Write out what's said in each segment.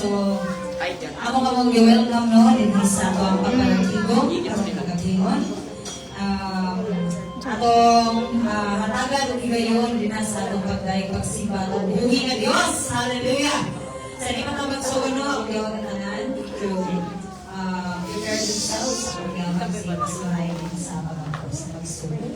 So, among i-welcome no, din sa ito ang pagkalatigo, pagkakatigon. Atong hatagan o igayon din sa atong pagdaig pagsimba o buhi nga Diyos. Hallelujah! Sa di matabagsugan no, ang Diyos na tanan to prepare themselves sa kanyang pagsimba sa pagkakot sa pagsugan.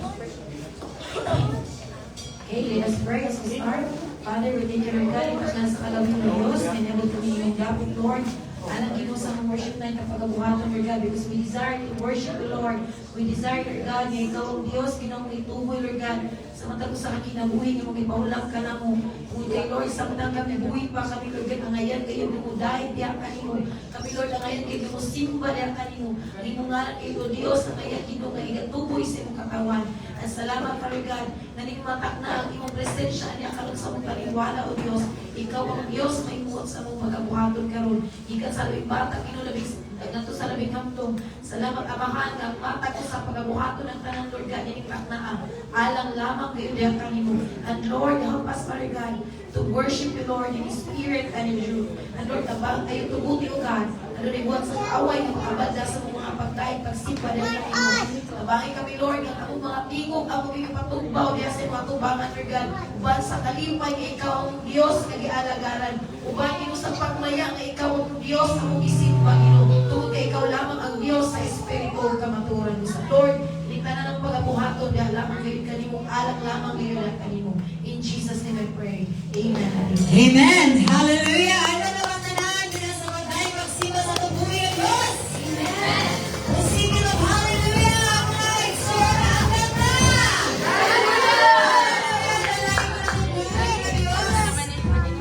Okay, let us pray as we start. Father, we thank you, Lord God, ito na sa kalawin ng Diyos, enable kami yung gapit, Lord. Alam kino sa worship na kapagabuhatan, Lord God, because we desire to worship the Lord. We desire, Lord God, na ikaw ang Diyos, ginong ituboy, Lord God, sa matag sa kinabuhi, nga mag-ipaulang ka na mo. Kung kay Lord, sa matang kami, buhay pa kami, Lord God, ang ngayon kayo, dumudahit, diyan kanino. Kami, Lord, ang ngayon kayo, dumusimba, diyan kanino. Ang imungaran kayo, Diyos, ang ngayon, ginong kaigat-tuboy sa imong katawan. At salamat ka, Lord God, na ningmatak na ang imong presensya niya kalong sa mong paniwala, O Diyos. Ikaw ang Diyos na imuot sa mong magabuhaton karon. Ikan sa labing batak, inulabing nato sa labing hamtong. Salamat, Amahan, ang mata ko sa pagabuhaton ng tanang, Lord God, inikak na ang alang lamang kayo diyan kanimo. And Lord, help us, Lord God, to worship you, Lord, in spirit and in truth. And Lord, tabang kayo tubuti, O God, ano ribuan sa away ng makabanda sa mga pagkain, pagsimpa din kanimo. Tabangin kami, Lord, ang among mga tingog, among mga patugbaw, diya sa mga tubangan, Lord God. Uban sa kalipay, nga ikaw ang Diyos, nag-ialagaran. Uban ino sa pagmaya, nga ikaw ang Diyos, among isimpa, ino. Tungkol ka ikaw lamang ang Diyos sa Espiritu, kamaturan mo sa Lord. Inikta na ng pagabuhaton, dahil lamang ngayon kanimo, alang lamang ngayon at kanimo. In Jesus' name I pray. Amen. Amen! Hallelujah! Ano naman tanan, sa pagdaig pagsimba sa tubuhi ng Diyos! Amen! Musigil of hallelujah! Mga iksor, amen na!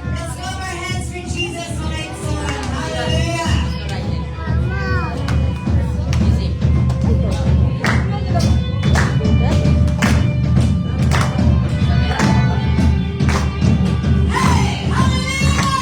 Let's clap our hands for Jesus, mga iksor! Hallelujah! Hey! Hallelujah!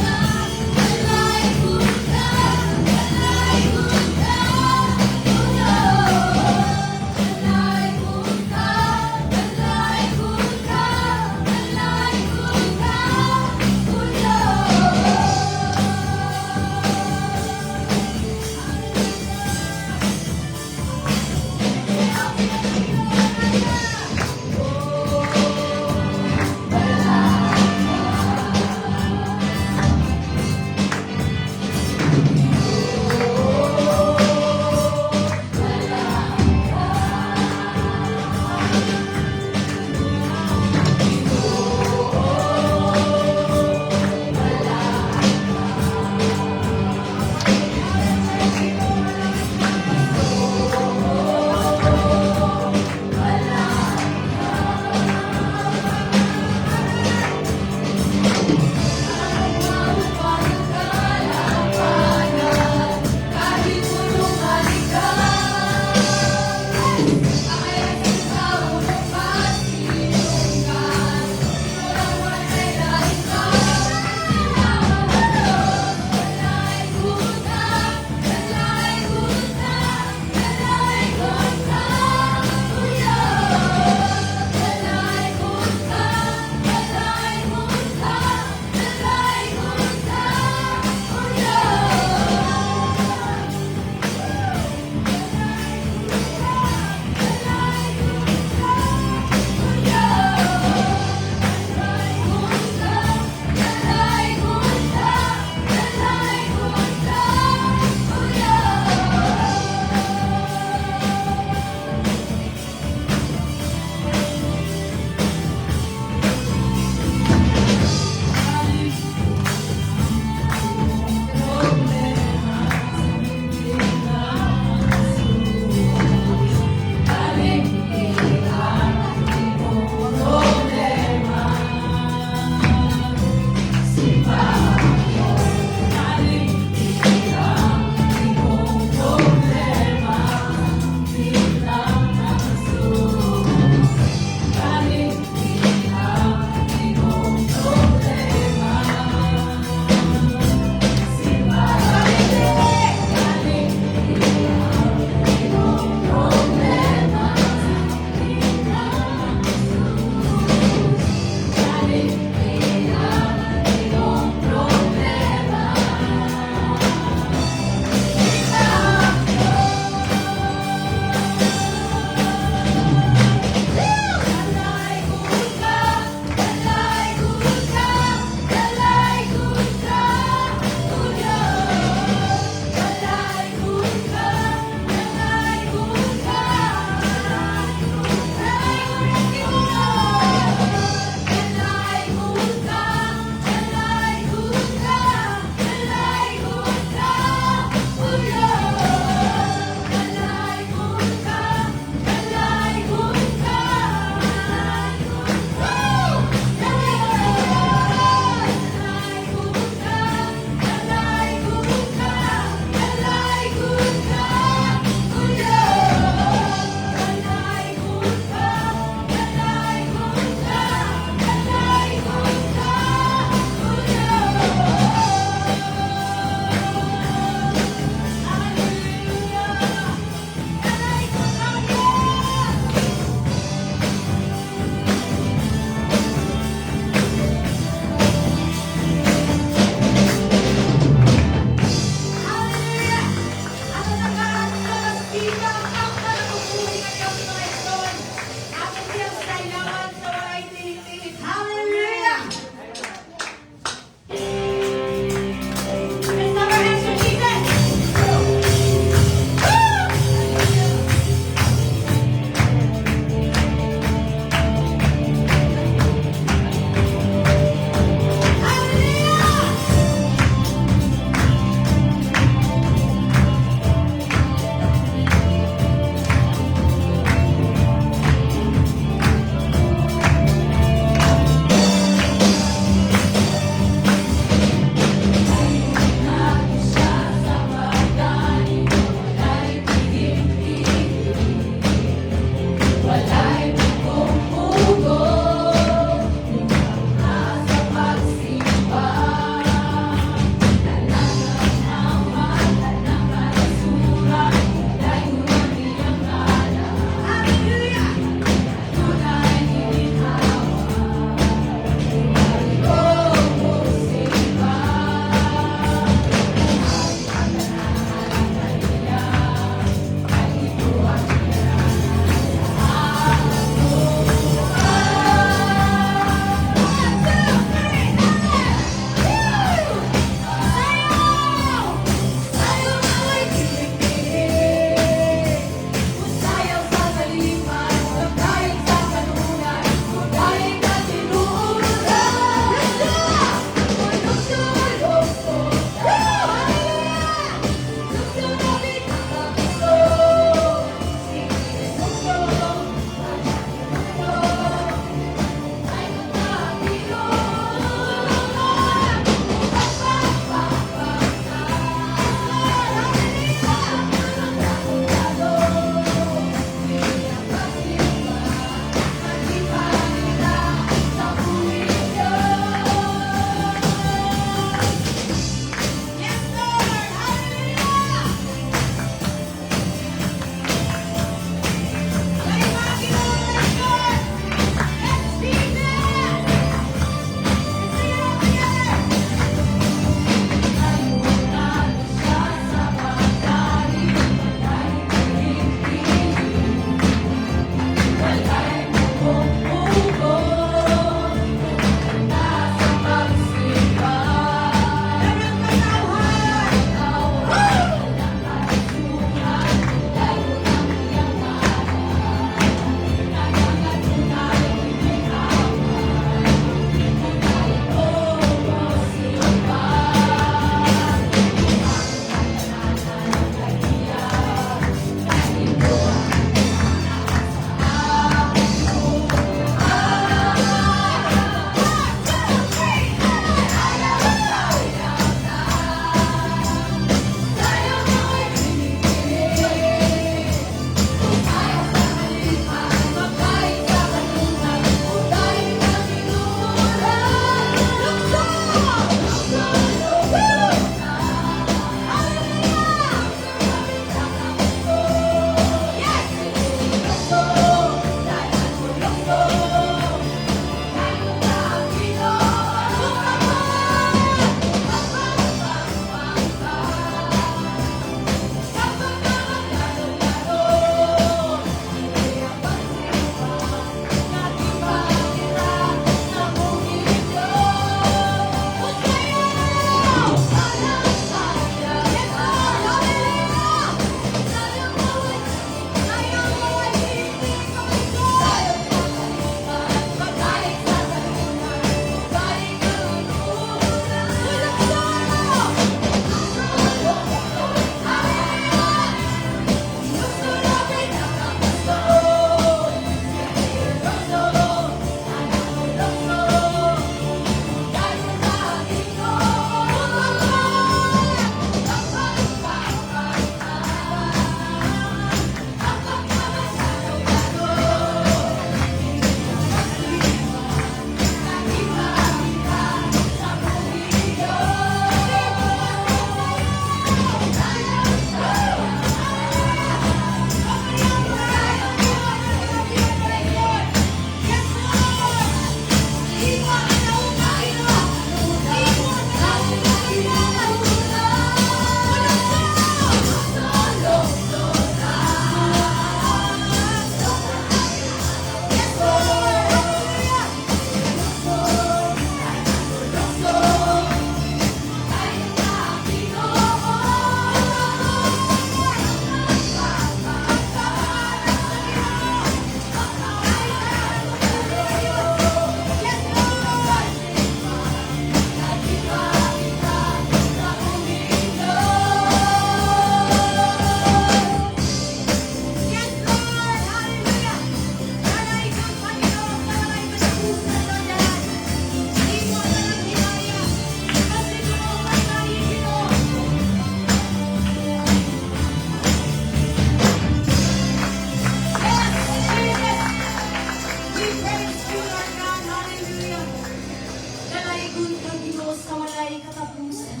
ay katapusan.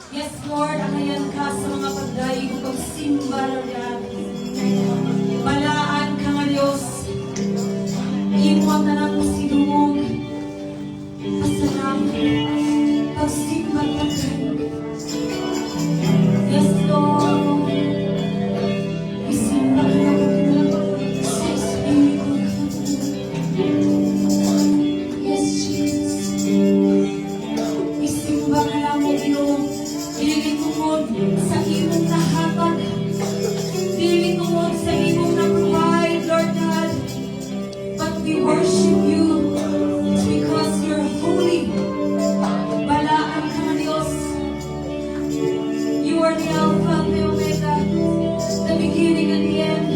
Yes, Lord, angayan ka sa mga pagdayo ng pagsimba, Lord God. Balaan ka nga Diyos. Iwan na lang mo sinumong. Pasalamat. Pagsimba ka. Yes, Lord. Isimba ka na sa Espiritu. Yes, Jesus. Isimba ka na mo, Ginoo. Dili tungod sa imong nahatag. Dili tungod sa imong na-provide, Lord God. But we worship you because you're holy. Balaan ka na Diyos. You are the Alpha and the Omega, the beginning and the end,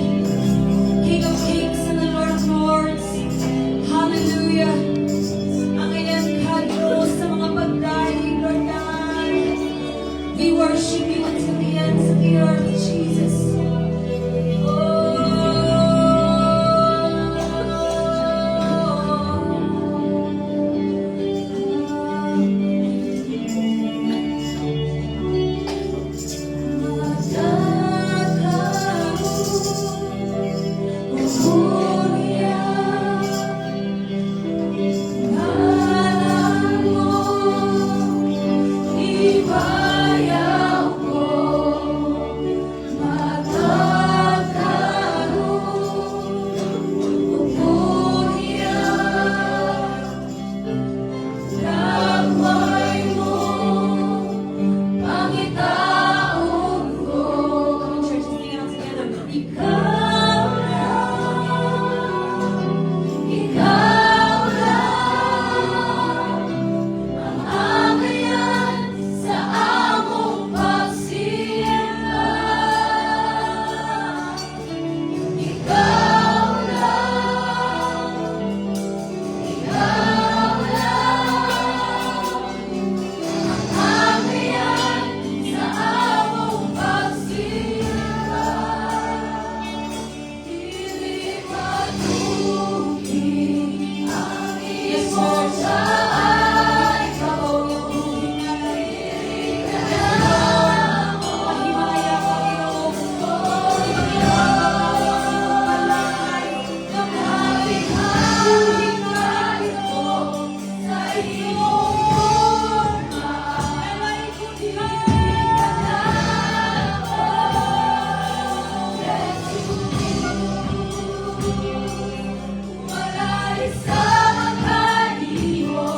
King of kings and the Lord of lords. Hallelujah. Ang iyan ka Diyos sa mga pagdaig, Lord God. We worship you until the ends of the earth, Jesus. Wala isa makalimutan.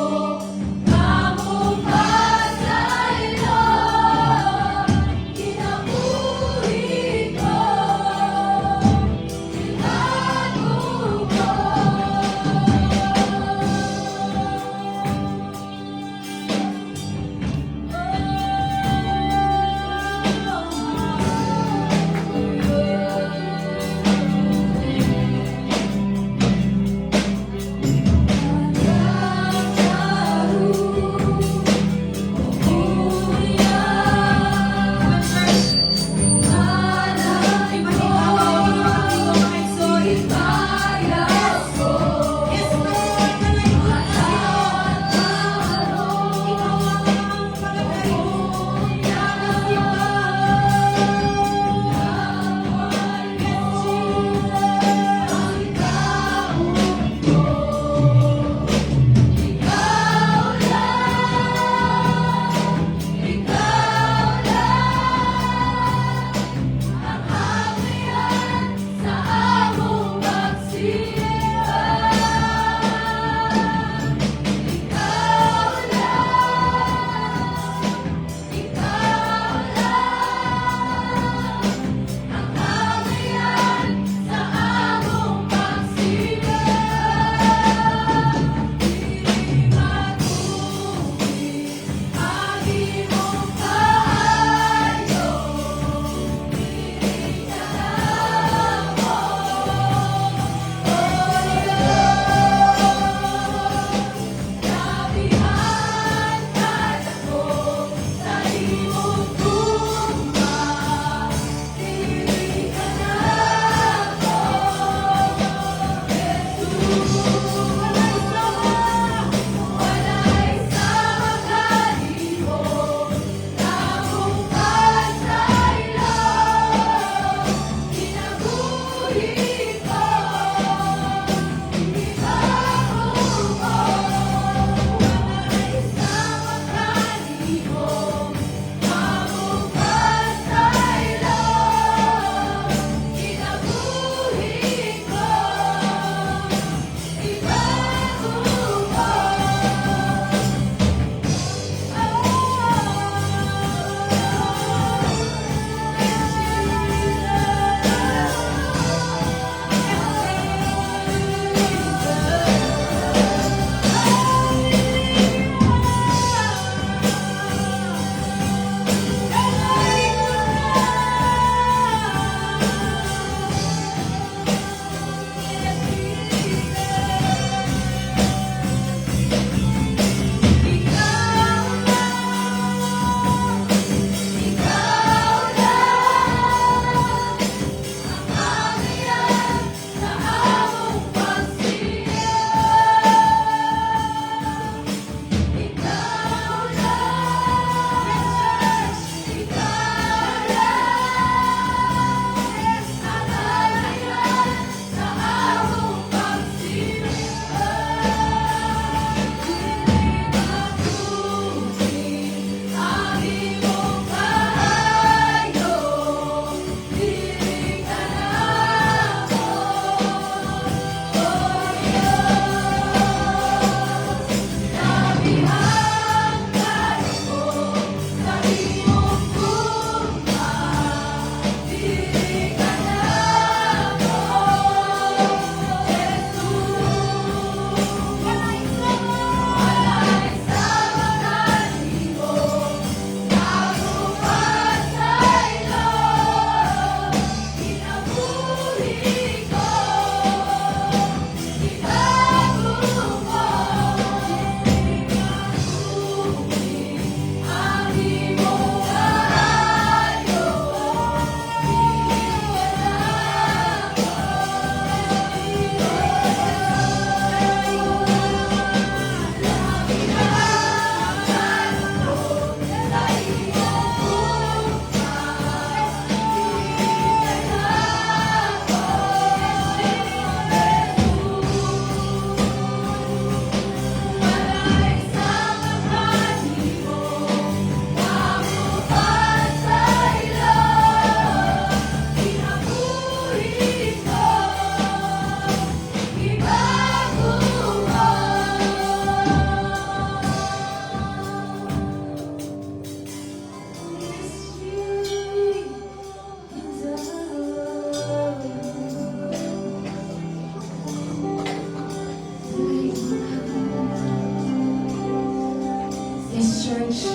church.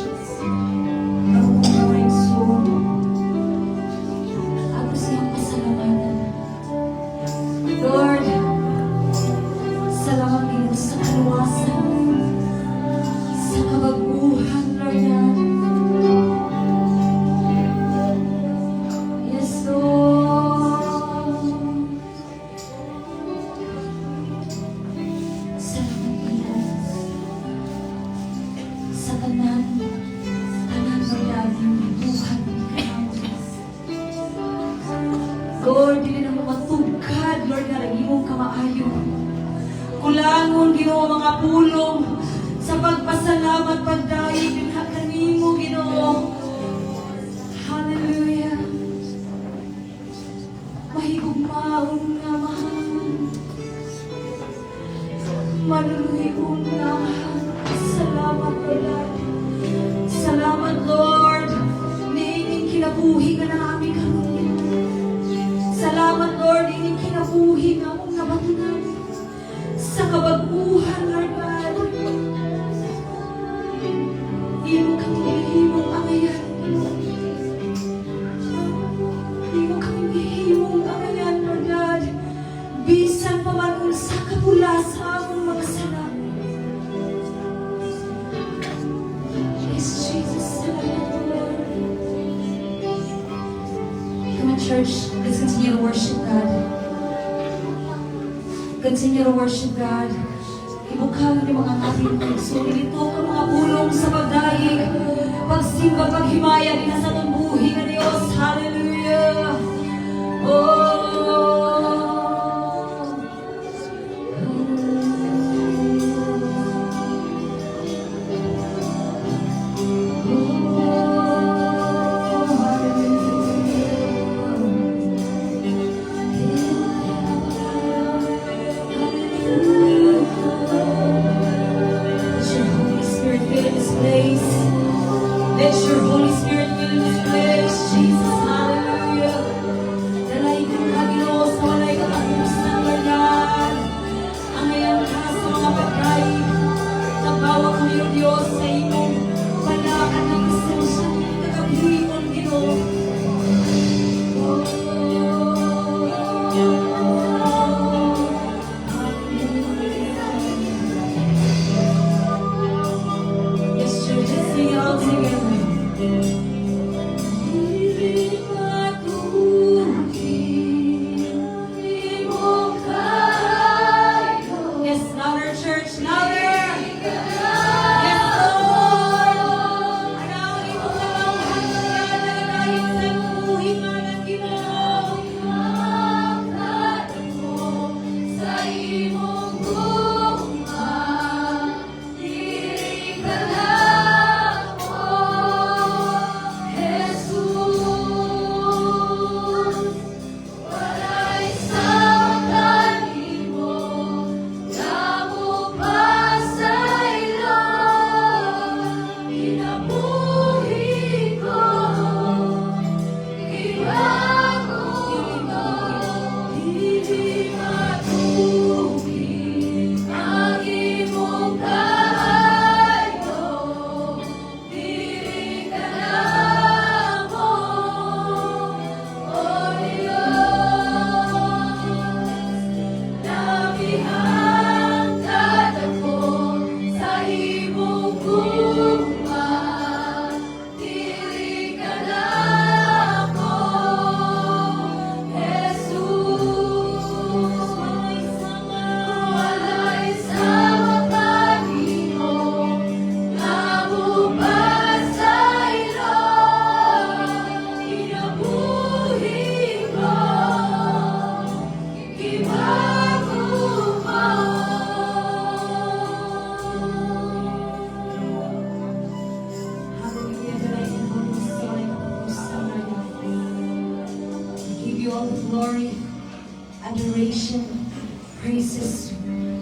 Ako mga soul. Ako siyang pasalamatan. Lord, salamat din sa kaluwasan, sa kabaguhan, Lord God. Yes, Lord. Salamat din sa tanan, Lord God, yung buhan Lord, dili na mo matugkad, Lord God, ang imong kamaayo. Kulangon, Ginoo, mga pulong sa pagpasalamat, pagdayeg, dinha kanimo, Ginoo. Hallelujah. Mahigugmaon nga mahal. Manuluhigon nga mahal. Salamat, Lord. Salamat, Lord. Niining kinabuhi ka na aming karoon. Salamat, Lord. Niining kinabuhi nga mong nabatunan. Sa kabaguhan, Lord God. Imo kami hihimong angayan. Imo kami hihimong angayan, Lord God. Bisan pa man sa kapula sa among mga sala. Yes, Jesus. Salamat, Lord. Come on, church. Let's continue to worship God. Continue to worship God. Ibukhan niyo mga ating pagsulit dito ang mga pulong sa pagdayeg, pagsimba, paghimaya din sa atong buhi nga Dios. Hallelujah. Oh. Let your Holy Spirit fill this place, Jesus, hallelujah. Dalay ka na, Ginoo, sa walay katapusan, Lord God. Ang iyang ka sa mga pagkain, nagbawa ko niyo, Diyos, sa imong palakan ng presensya, kagabihin, Ginoo. Yes, church, let's sing it all together. Yes, louder, church, louder. Yes, Lord. Anaw, imo ka lang hanggang dahil sa buhimanan, Ginoo. Sa imong gugma, diri ka lang mo, Jesus. Walay sawtan nimo, namo pa sa ilo, kinabuhi ko, ibago mo, hindi matugi ang imong kahayo, diri ka na mo, O Diyos. Nabihan ka dako sa imong gugma, diri ka na mo, Jesus. Walay sama kanimo, namo pa sa ilo, kinabuhi ko, ibago mo. Hallelujah, dalay ka mo sa walay katapusan, Lord God. We give you all the glory, adoration, praises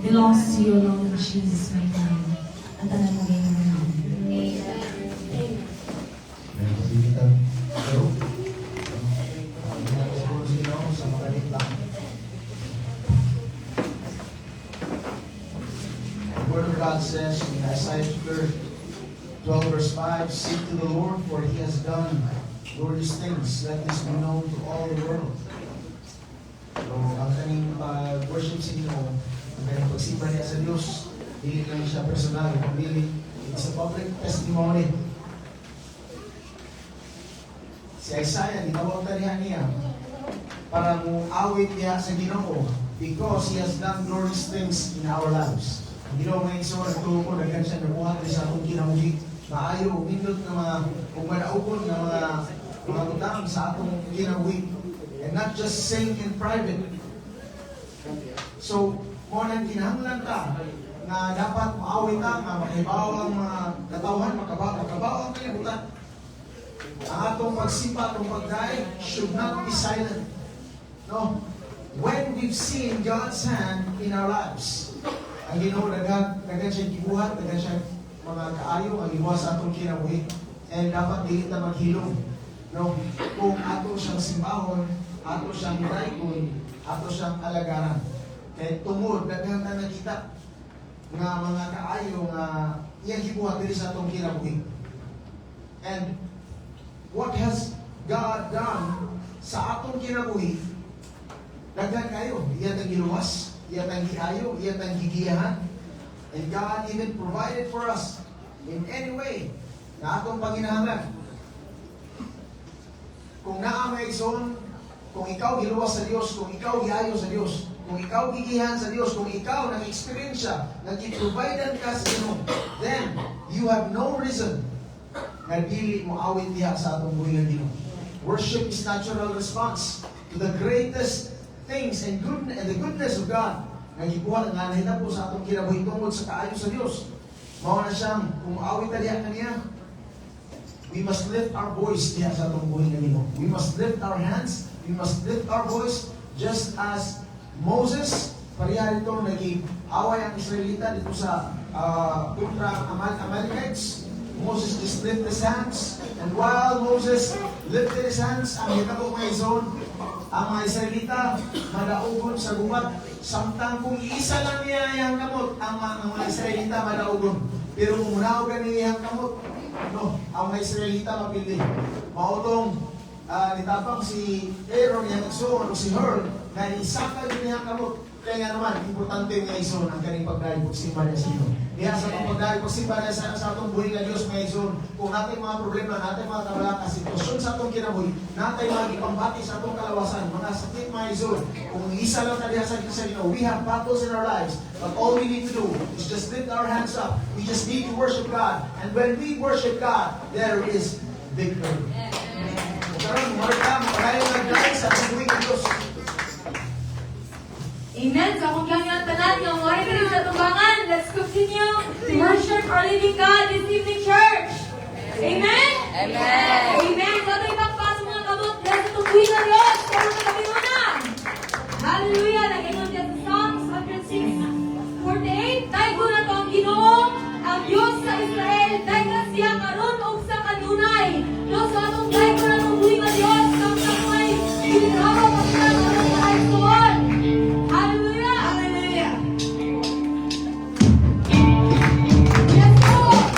belongs to you alone in Jesus' mighty name. Ang tanan mo ngayon. Meron kasi kita. Pero, siguro sila ako sa makalit lang. The Word of God says in Isaiah 30, 12 verse 5, Seek to the Lord, for He has done glorious things. Let this be known to all the world. So, ang kaning worship sa Ginoo, ang kaning pagsimba niya sa Diyos, hindi lang siya personal, kundi it's a public testimony. Si Isaiah, ginawagan niya para muawit niya sa Ginoo because He has done glorious things in our lives. Ang Ginoo ngayon so, nagtuho ko, nagkan siya nabuhat sa atong kinabuhi. Maayo, umindot na mga umanaukon na mga utang sa atong kinabuhi. And not just sing in private. So, mo nang kinahanglan ta na dapat maawit ta, makibaw ang mga katawhan, makabaw ang kalibutan. Ang atong pagsipa, atong pagdaig should not be silent. No? When we've seen God's hand in our lives, ang Ginoo dagan siya gibuhat, dagan siya mga kaayo ang iwas sa atong kinabuhi. And dapat dili ta maghilom. No? Kung ato siyang simbahon, ato siyang daikon, ato siyang alagaran. Kaya tungod, daghang na nakita nga mga kaayo nga iyang gibuhat diri sa atong kinabuhi. And what has God done sa atong kinabuhi? Daghan kayo. Iyang ang giluwas, iyang ang giayo, iyang ang gigiyahan. And God even provided for us in any way na atong panginahanglan. Kung naa may igsoon, kung ikaw giluwas sa Diyos, kung ikaw giayo sa Diyos, kung ikaw gigihan sa Diyos, kung ikaw nag-experience nag-providean ka sa Ginoo, then you have no reason na dili mo awit diha sa atong buhay nga Ginoo. Worship is natural response to the greatest things and the goodness of God na gibuhat nga nahitabo sa atong kinabuhi tungod sa kaayo sa Diyos. Mao na siyang kung awit ta diha kaniya, we must lift our voice diha sa atong buhay nga Ginoo. We must lift our hands. We must lift our voice just as Moses, pareha dito nag-away ang Israelita dito sa kontra Amalekites. Moses just lifted his hands, and while Moses lifted his hands, ang hitabo mga izon, ang mga Israelita madaugon sa gubat. Samtang kung isa lang niya iyang kamot, ang mga Israelita madaugon. Pero kung munaugan niya iyang kamot, no, ang mga Israelita mapili. Mautong nitapang si Aaron yung igsoon o si Hur na isakal niya kamot. Kaya nga naman, importante nga igsoon ang kaning pagdahil pagsimba niya sa iyo. Kaya sa itong pagdahil pagsimba niya sa atong buhay nga Diyos mga igsoon, kung natin mga problema, natin mga kabalaka, sitwasyon sa atong kinabuhi, natin mga ipambati sa atong kalawasan, mga sakit mga igsoon, kung isa lang tayo sa Ginoo, we have battles in our lives, but all we need to do is just lift our hands up. We just need to worship God. And when we worship God, there is victory. Karon mo ka maraming nagdahil sa buhay ng Diyos. Amen. Sa akong kanyang tanan, yung wari ka rin sa tumbangan. Let's continue to worship our living God this evening, church. Amen? Amen. Amen. So, ito ipagpasok mga kabot. Dahil sa tungkuhin na Diyos. Pero sa kapinunan. Hallelujah. Nag-ingon niya sa Psalms 106:48. Dahil ko na ito ang Ginoo, ang Diyos sa Israel. Dahil na siya karon o sa kanunay. No, so atong dahil ko na itong buhay na Diyos. Sa may pinirawa pa sila ng mga kaisuan. Hallelujah. Hallelujah! Yes, Lord.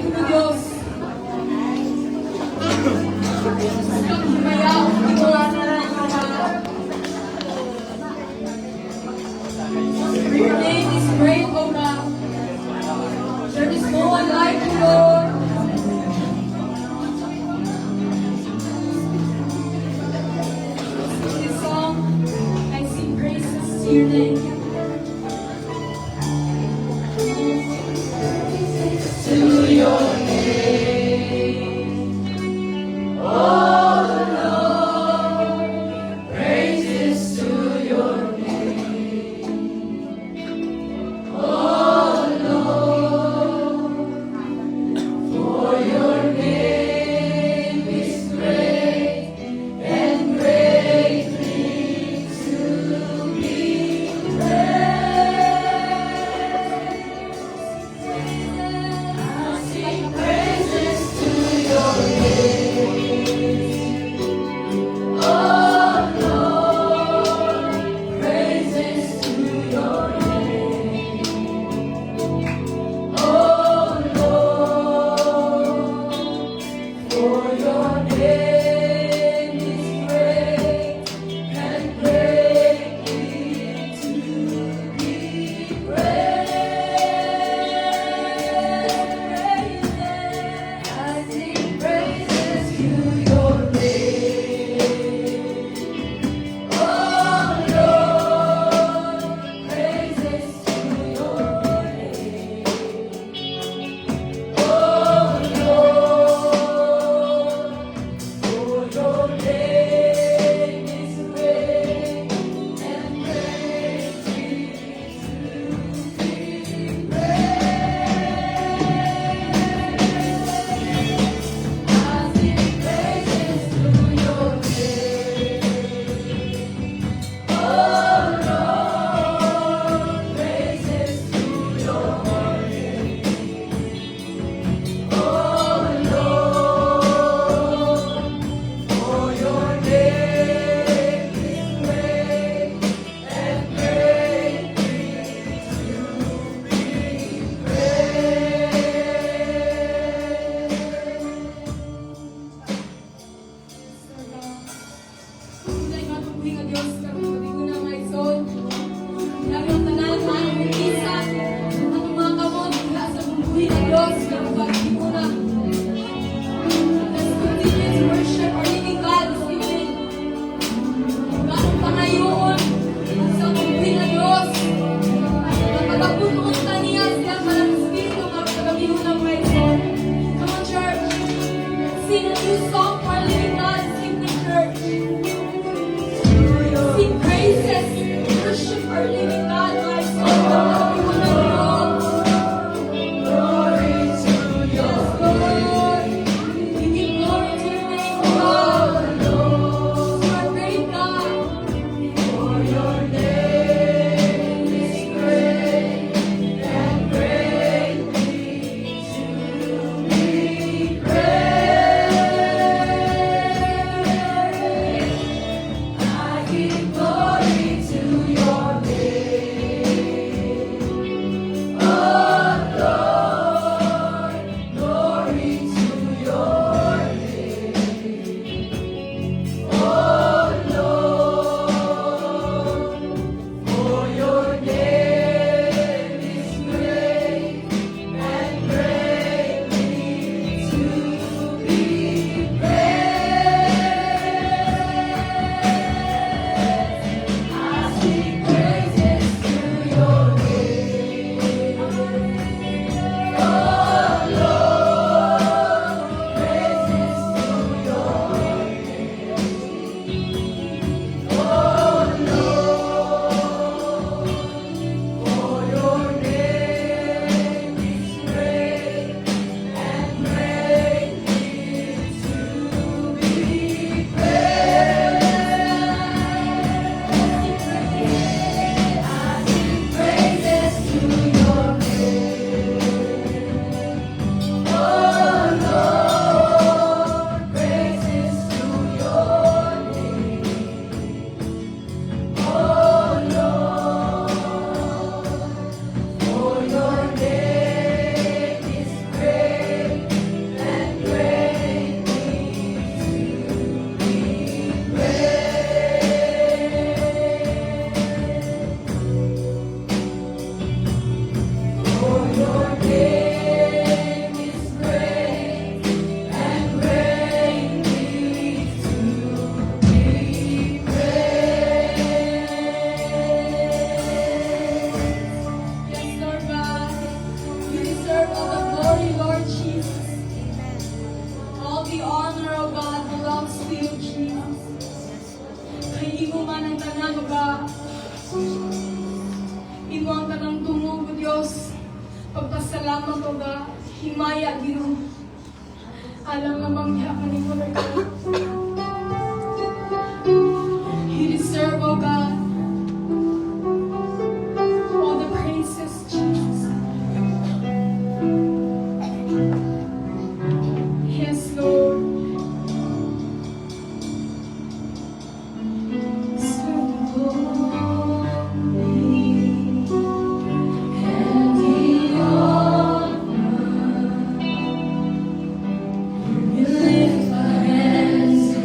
ko ng Diyos. Gusto lumayaw, wala na lang Your name is great, O God. There is no one like you, Lord. In this song, I sing praises to your name. To your name. tanan mga imo ang tanang tungog o Dios. Pagpasalamat o ga himaya Ginoo. Alam nga mangya kanimo Lord God. You deserve, O God, all the praises, Jesus. Yes, Lord. So glory and the honor. We lift our hands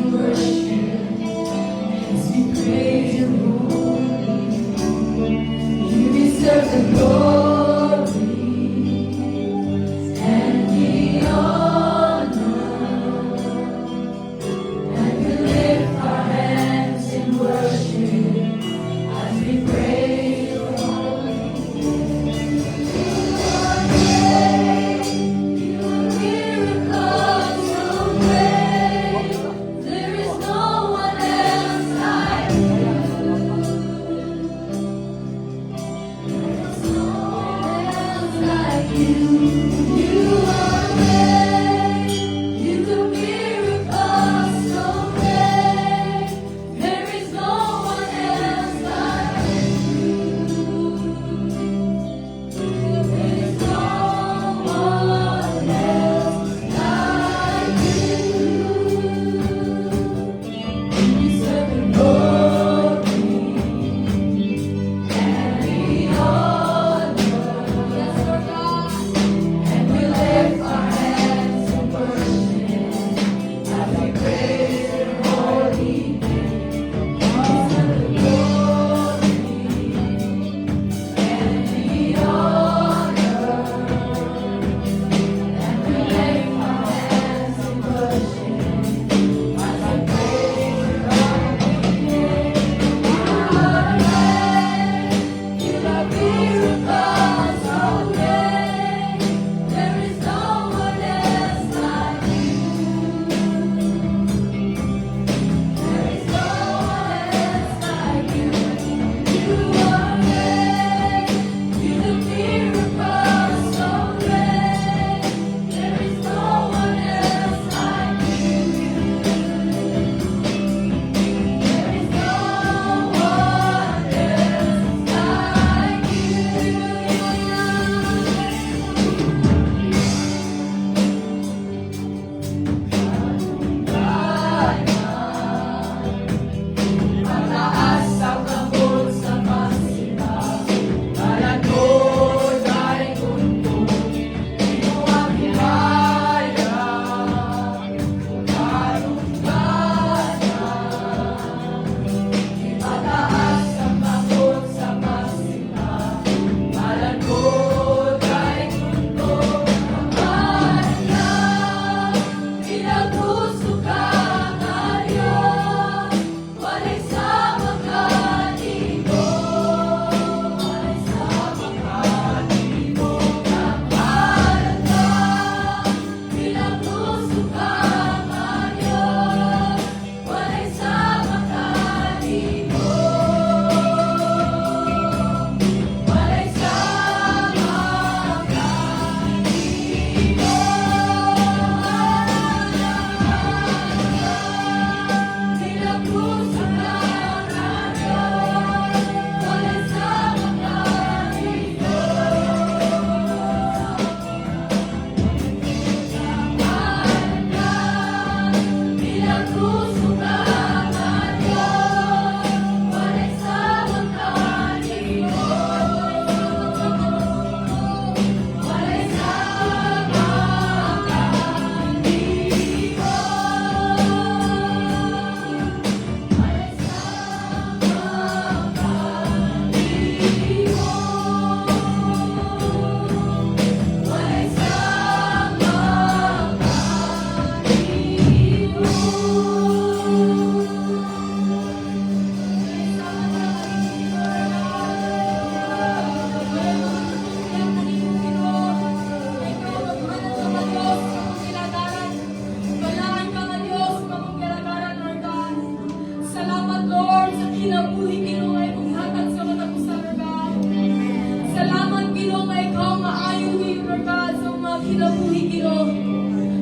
kinabuhi, Ginoo.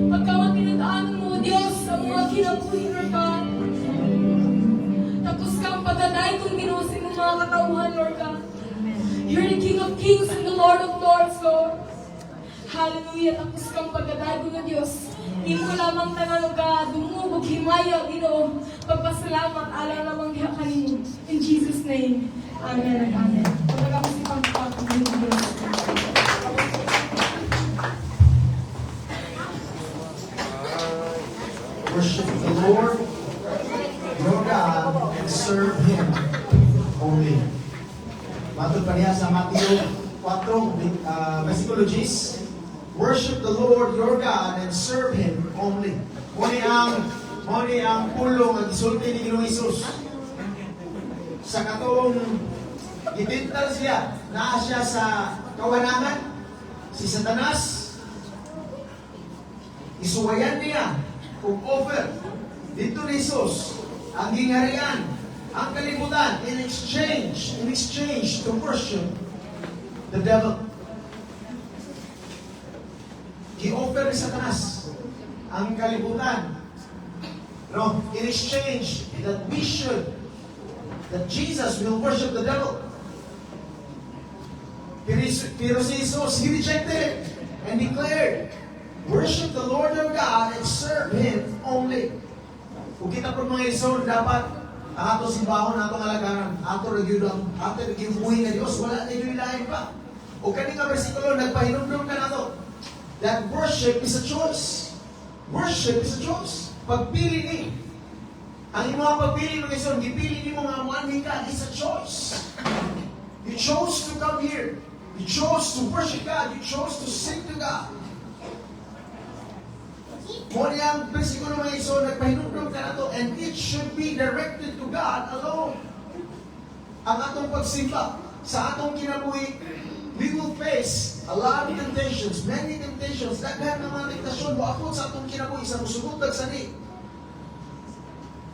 Pagkawa pinagdaan mo, Diyos, sa mga kinabuhi, Lord God. Tapos kang pagdaday kung Ginoo sa imong mga katauhan, Lord God. You're the King of Kings and the Lord of Lords, Lord. Hallelujah. Tapos kang pagdaday ko ng Diyos. Di mo lamang tanan ka, dumubog, himaya, Ginoo. Pagpasalamat, ala lamang diha kanimo. In Jesus' name. Amen and amen. Pagkakapos ipang pagpapagin ng Diyos. Worship the Lord, your God, and serve Him only. Matod pa niya sa Matthew 4, versikulo 10. Worship the Lord, your God, and serve Him only. Muni ang pulong ang isulti ni Ginoong Hesus. Sa katong gitintal siya, naa siya sa kawanangan, si Satanas, isuwayan niya kung offer dito ni Jesus ang gingharian, ang kalibutan in exchange to worship the devil. Gi-offer ni Satanas ang kalibutan, no, in exchange that Jesus will worship the devil. Pero si Jesus, he rejected it and declared, worship the Lord your God and serve Him only. Kung kita po mga Iso, dapat ang ato simbahon, ato alagaran, ato nagyubuhi na Diyos, wala na yung ilahin pa. O kani nga versikulo, nagpahinumdum ka na to, that worship is a choice. Worship is a choice. Pagpili ni. Ang mga pagpili ng Iso, gipili ni mga amuan ka, is a choice. You chose to come here. You chose to worship God. You chose to sing to God. Muna yung versikulo mga Iso, nagpahinumdum ka na to, and it should be directed to God alone. Ang atong pagsimba, sa atong kinabuhi, we will face a lot of temptations, many temptations, daghan ng mga tentasyon, wakot sa atong kinabuhi, sa musugod nagsani.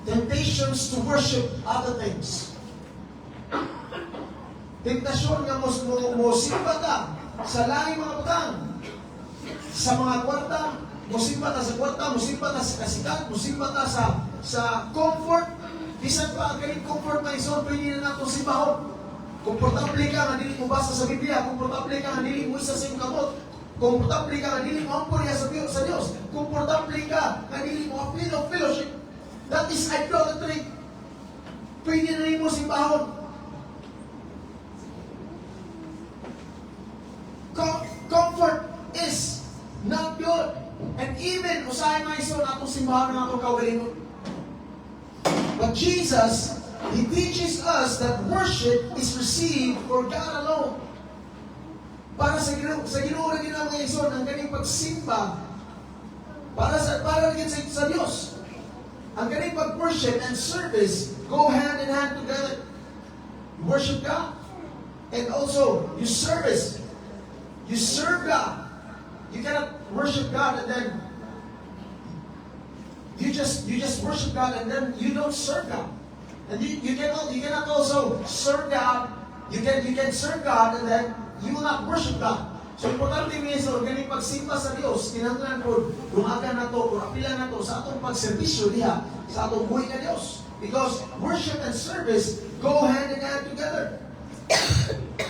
Temptations to worship other things. Temptasyon nga mosimba ta sa laing mga butang, sa mga kwarta, musimba ta sa kwarta, musimba ta sa kasikat, musimba ta sa comfort. Bisan pa ang galing comfort na iso, pwede na natin simbahon. Komportable ka nga dili mo basa sa Biblia, komportable ka nga dili mo isa sa iyong kamot, komportable ka nga dili mo amporya sa Diyos, komportable ka nga dili mo appeal of fellowship. That is idolatry. Pwede na rin mo simbahon. Comfort is not good. And even, usahay mga iso na itong simbahan ng atong kaugalingon. But Jesus, He teaches us that worship is received for God alone. Para sa Ginoo rin ng mga iso, ang kanyang pagsimba, para rin sa Diyos. Ang kanyang pag-worship and service go hand in hand together. You worship God, and also you service. You serve God. You cannot worship God and then you just worship God and then you don't serve God. And you cannot also serve God. You can serve God and then you will not worship God. So importante niya sa ganing pagsimba sa Dios, kinahanglan ko dumagan nato o apila nato sa atong pagserbisyo diha sa atong buhay na Dios. Because worship and service go hand in hand together.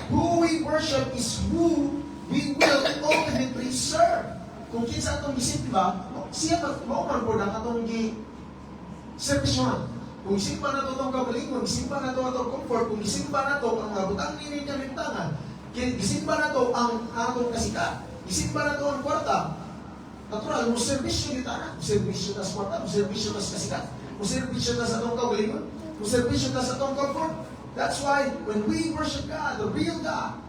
Who we worship is who we will ultimately serve. Kung kinsa atong gisimba, siya mauman po ang atong gi-servisyohan. Kung gisimba na ito itong kagalingon, gisimba na ito atong comfort, kung gisimba na ito ang mga butang nini kalimtangan, gisimba na ito ang atong kasikat, gisimba na ito ang kwarta, natural, servisyo kita na. Servisyo ta sa kwarta, servisyo ta sa kasikat, servisyo ta sa atong kagalingon, servisyo ta sa atong comfort. That's why when we worship God, the real God,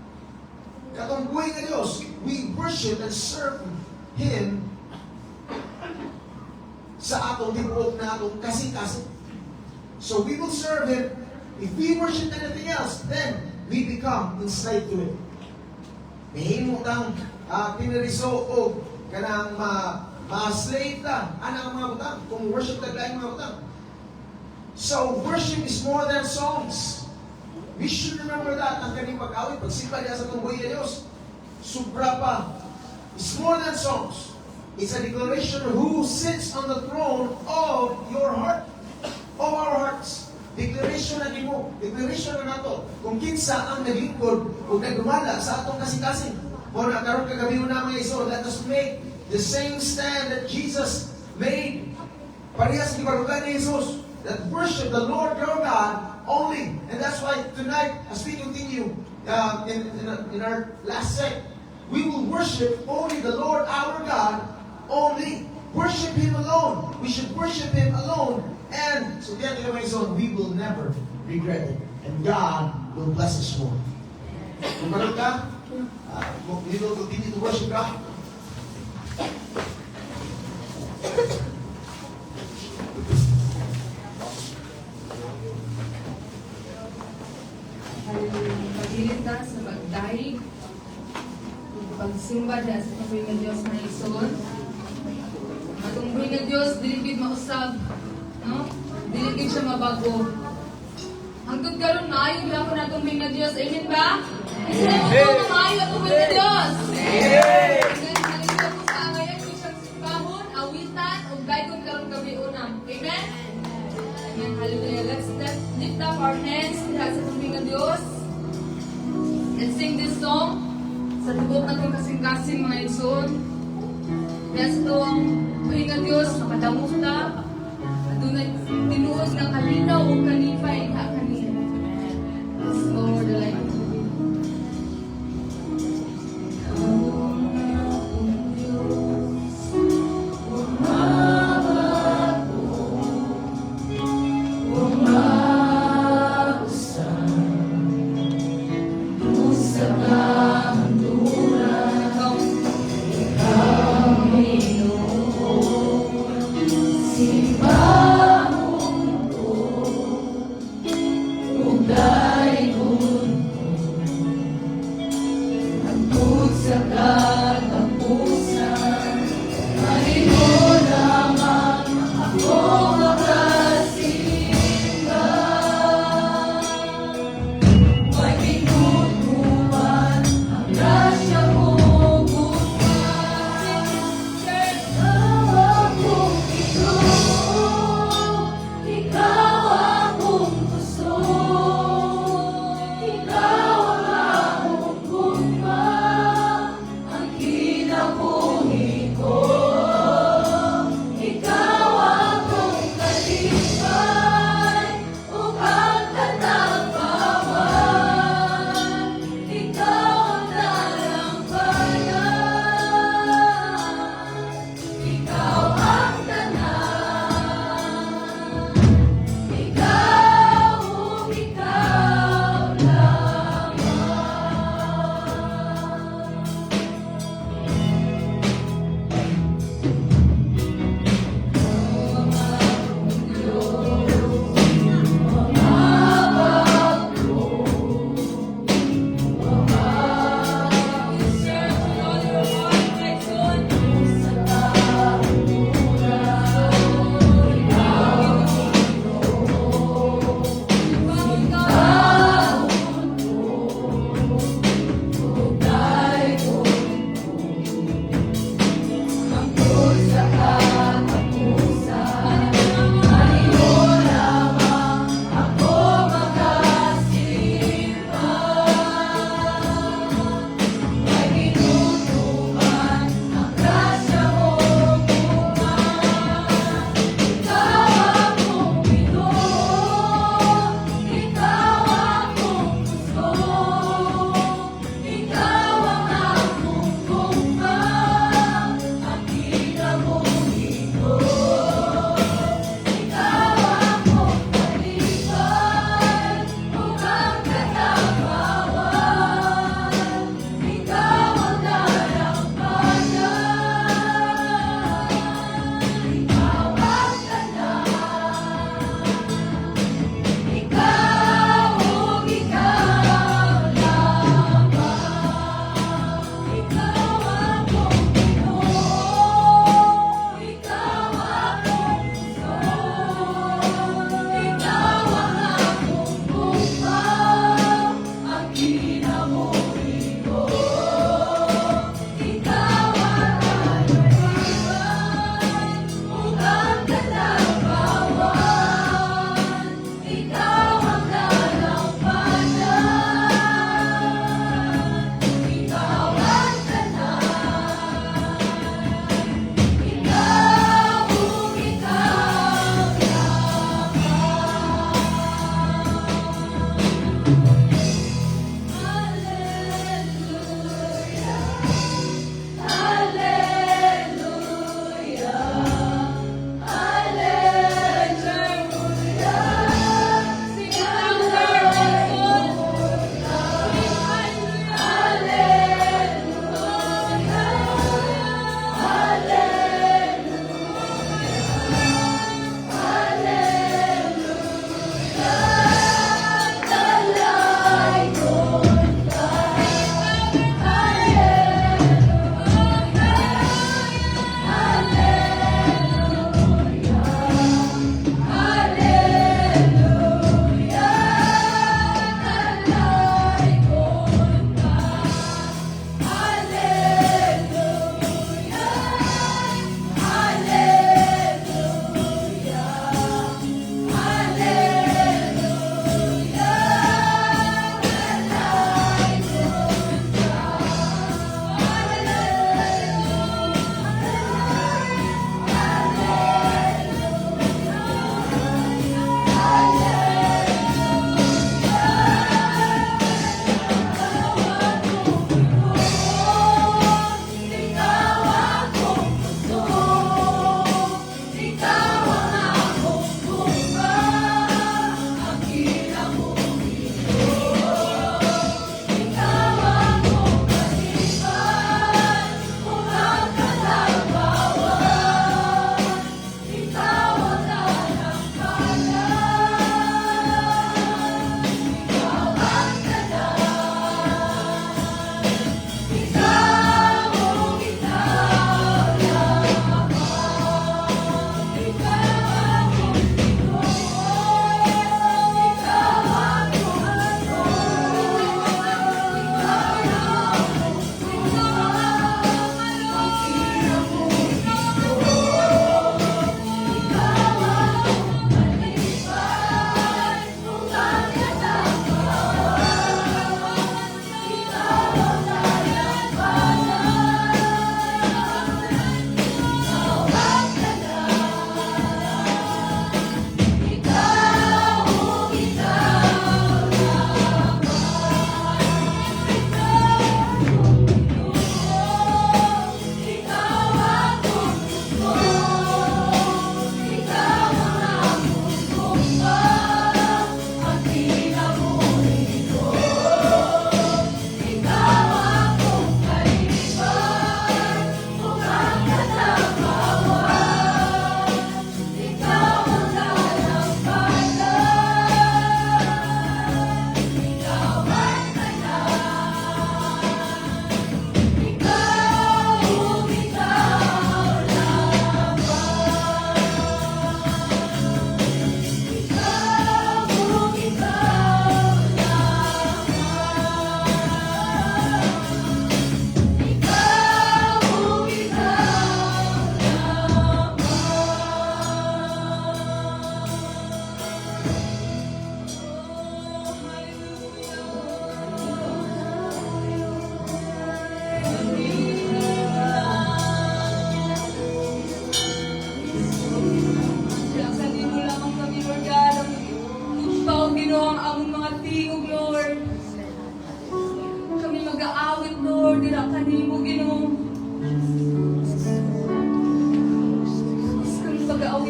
katong buhay na Diyos, we worship and serve Him sa atong tibuok na atong kasing-kasing. So we will serve Him. If we worship anything else, then we become enslaved to it. Mahimo tang pinariso o kanang ma-slave ta anang mga butang kung worship taglaing mga butang. So worship is more than songs. We should remember that ang kaning pag-awit, pagsimba niya sa itong buhay na Diyos, sobra pa It's more than songs. It's a declaration of who sits on the throne of your heart, of our hearts. Declaration na mo, declaration na nato. Kung kinsa ang naglingkod o nagdumala sa atong kasing-kasing. O nakaroon kagabi mo naman iso, let us make the same stand that Jesus made. Parehas ni Barugan ni Jesus, that worship the Lord your God only. And that's why tonight, as we continue in our last set, we will worship only the Lord our God only. Worship Him alone. We should worship Him alone. And so the end of my zone, we will never regret it. And God will bless us more. Kung meron ka, we will continue to worship God. Hallelujah. Pagilid na sa pagdaig, pagsimba na sa kapoy ng Diyos na ison. Matungboy ng Diyos, diligid mausab. No? Diligid siya mabago. Hangtod karon maayo lang ko na tumbing ng Diyos. Amen ba? Isa mo po maayo ang tumbing ng Diyos. Amen. Hallelujah po sa angayan ko siyang simbahon, awitan, o daikon karon kami unang. Amen? Amen. Hallelujah. Let's lift up our hands sa tumbing ng Diyos. Let's sing this song sa tubok na itong kasing-kasing mga igsoon. Kaya sa itong pahinga Diyos, nakadamok na, at doon ay tinuod ng kalinaw o kanipay, kanina. Let's go over the light.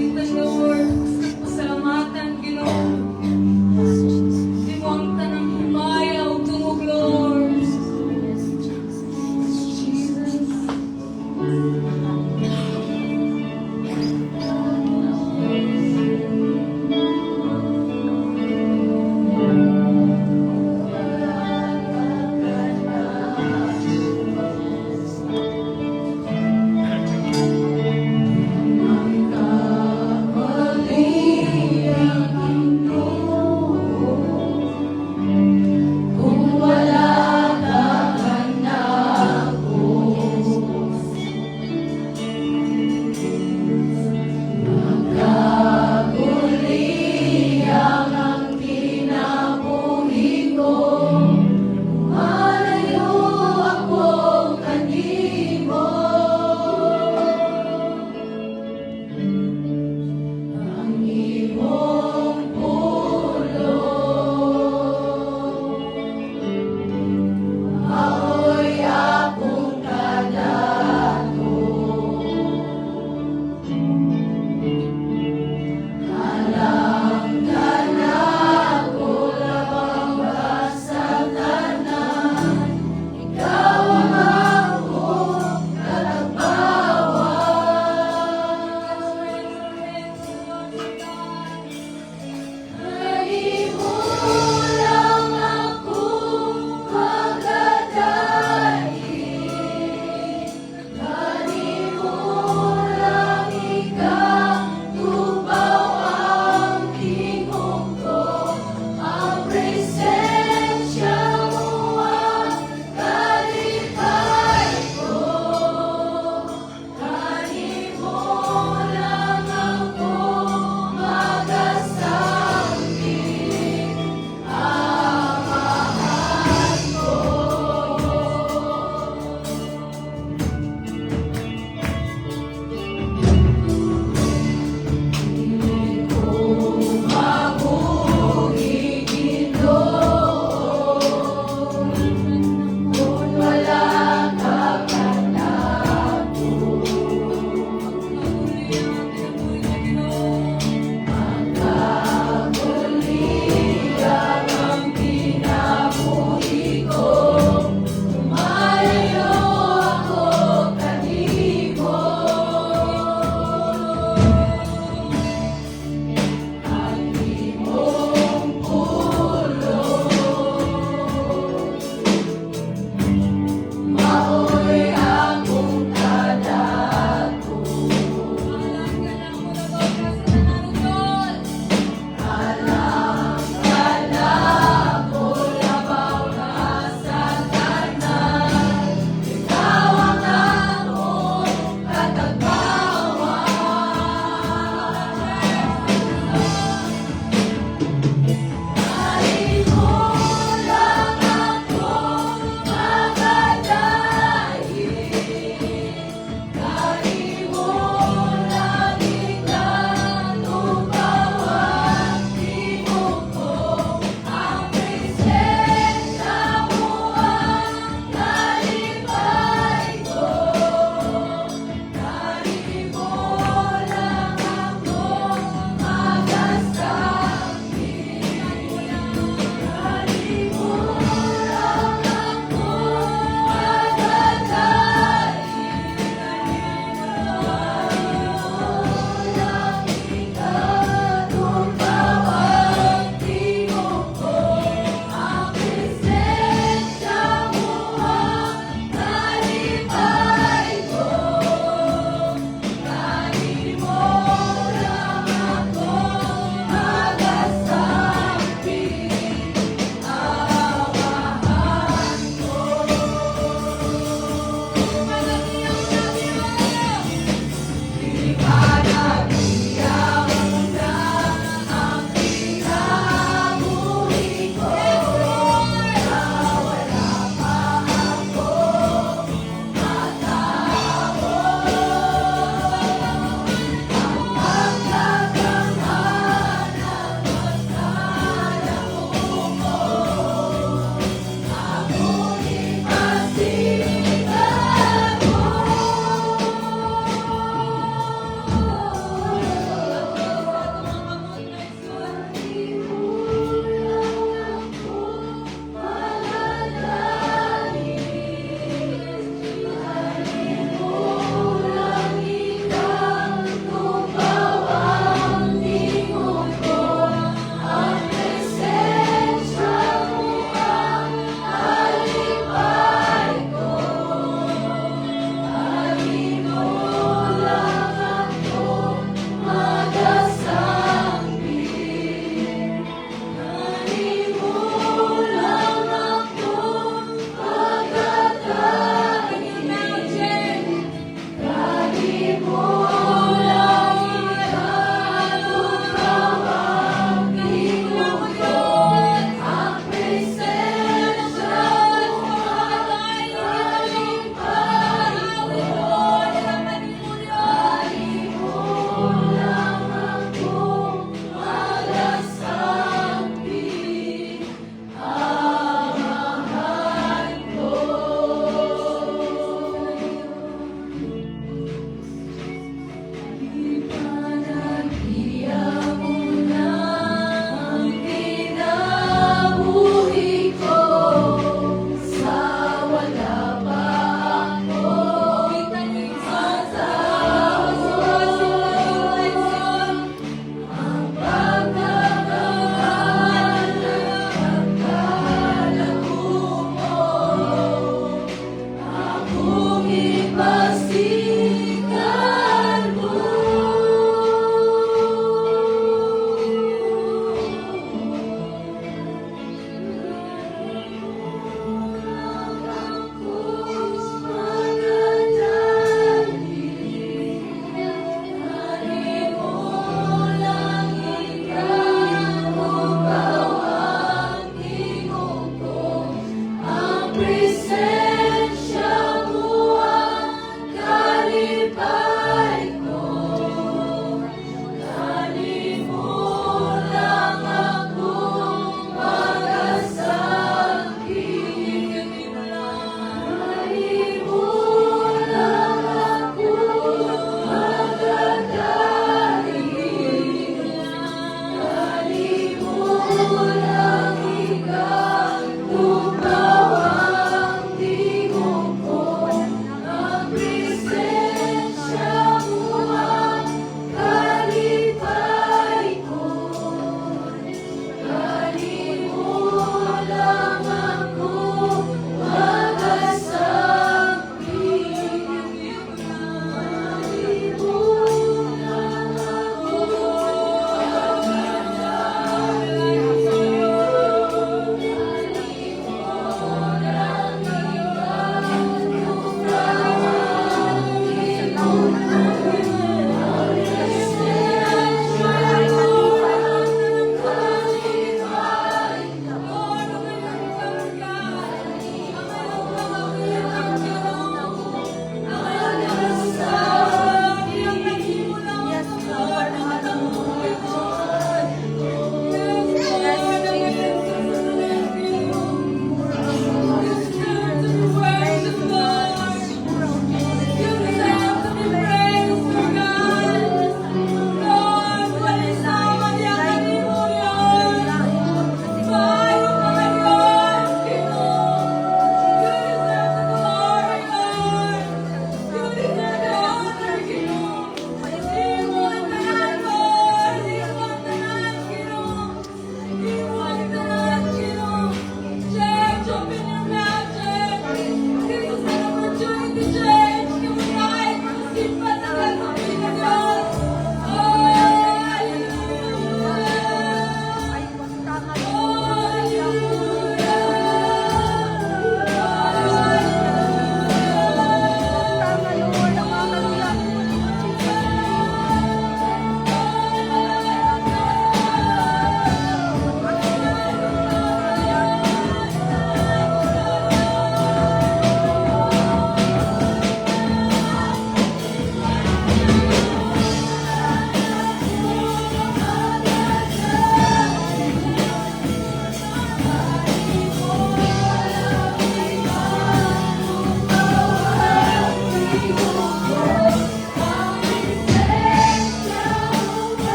kawitan, Lord. Pasalamatan, Ginoo. Di mo ang tanang himaya o tungog, Lord. Jesus.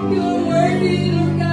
You are worthy, Lord God.